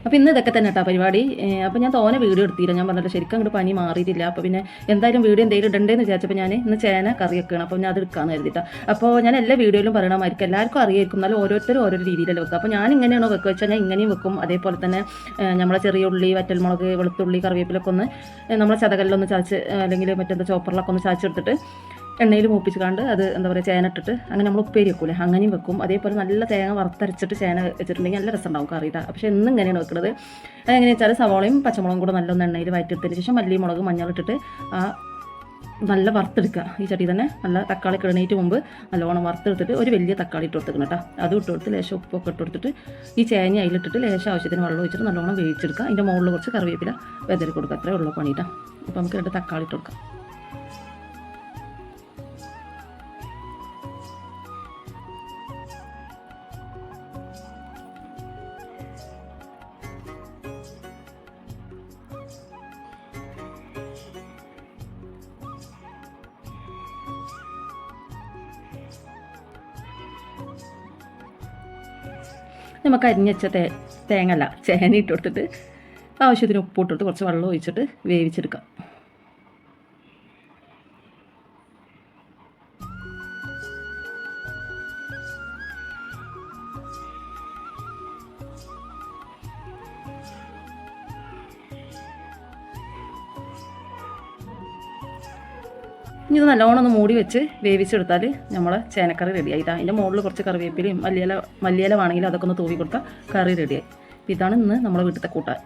അപ്പോൾ ഇന്ന് ഇതൊക്കെ തന്നെ കേട്ടോ പരിപാടി. അപ്പോൾ ഞാൻ തോനെ വീഡിയോ എടുത്തില്ല, ഞാൻ പറഞ്ഞിട്ട് ശരിക്കും അങ്ങോട്ട് പനി മാറിയിട്ടില്ല. അപ്പോൾ പിന്നെ എന്തായാലും വീഡിയോ എന്തെങ്കിലും ഇടണ്ടേന്ന് വിചാരിച്ചപ്പോൾ ഞാൻ ഇന്ന് ചേന കറി വെക്കണം. അപ്പോൾ ഞാൻ അത് എടുക്കാമെന്ന് കരുതിയിട്ട്. അപ്പോൾ ഞാൻ എല്ലാ വീഡിയോയിലും പറയണമായിരിക്കും, എല്ലാവർക്കും അറിയായിരിക്കും, എന്നാലും ഓരോരുത്തരും ഓരോ രീതിയിലല്ലേ വെക്കുക. അപ്പോൾ ഞാൻ ഇങ്ങനെയാണോ വെക്കുക വെച്ചാൽ ഞാൻ ഇങ്ങനെയും വെക്കും. അതേപോലെ തന്നെ നമ്മളെ ചെറിയ ഉള്ളി, വറ്റൽമുളക്, വെളുത്തുള്ളി, കറിവേപ്പിലൊക്കെ ഒന്ന് നമ്മളെ ചതകലിലൊന്ന് ചാച്ച് അല്ലെങ്കിൽ മറ്റെന്താ ചോപ്പറിലൊക്കെ ഒന്ന് ചാച്ചെടുത്തിട്ട് എണ്ണയിൽ മൂപ്പിച്ച് കണ്ട് അത് എന്താ പറയുക ചേന ഇട്ടിട്ട് അങ്ങനെ നമ്മൾ ഉപ്പേരി വെക്കൂലേ അങ്ങനെയും വെക്കും. അതേപോലെ നല്ല തേങ്ങ വറുത്തരച്ചിട്ട് ചേന വെച്ചിട്ടുണ്ടെങ്കിൽ നല്ല രസം ഉണ്ടാവും കറിയിട്ടാണ്. പക്ഷേ എന്നും ഇങ്ങനെയാണ് വെക്കുന്നത്. അതെങ്ങനെയാണെന്ന് വെച്ചാൽ സവാളയും പച്ചമുളകും കൂടെ നല്ലൊന്ന് എണ്ണയിൽ വയറ്റിയെടുത്തതിന് ശേഷം മല്ലി, മുളക്, മഞ്ഞളിട്ടിട്ട് നല്ല വറുത്തെടുക്കുക. ഈ ചട്ടി തന്നെ നല്ല തക്കാളി കിടണേറ്റ് മുമ്പ് നല്ലോണം വറുത്തെടുത്തിട്ട് ഒരു വലിയ തക്കാളി ഇട്ട് കൊടുക്കണം കേട്ടോ. അതും ഇട്ട് കൊടുത്ത് ലേശം ഉപ്പൊക്കെ ഇട്ട് കൊടുത്തിട്ട് ഈ ചേന അതിലിട്ടിട്ട് ലേശം ആവശ്യത്തിന് വെള്ളം ഒഴിച്ചിട്ട് നല്ലോണം വേവിച്ചെടുക്കുക. അതിൻ്റെ മുകളിൽ കുറച്ച് കറിവേപ്പില വെതറി കൊടുക്കുക. അത്രേ ഉള്ളൂ പണിയിട്ടാണ്. അപ്പോൾ നമുക്ക് 2 തക്കാളി ഇട്ട് കൊടുക്കാം. നമുക്ക് അരിഞ്ഞച്ച തേങ്ങ ചേന ഇട്ട് കൊടുത്തിട്ട് ആവശ്യത്തിന് ഉപ്പ് ഇട്ടിട്ട് കുറച്ച് വെള്ളം ഒഴിച്ചിട്ട് വേവിച്ചെടുക്കാം. ഇനി ഇത് നല്ലോണം ഒന്ന് മൂടി വെച്ച് വേവിച്ചെടുത്താൽ നമ്മളെ ചേനക്കറി റെഡിയായിട്ടാണ്. അതിൻ്റെ മുകളിൽ കുറച്ച് കറിവേപ്പിലയും മല്ലിയില വേണമെങ്കിൽ അതൊക്കെ ഒന്ന് തൂവി കൊടുത്താൽ കറി റെഡിയായി. ഇതാണ് ഇന്ന് നമ്മളെ വീട്ടിലത്തെ കൂട്ടാൻ.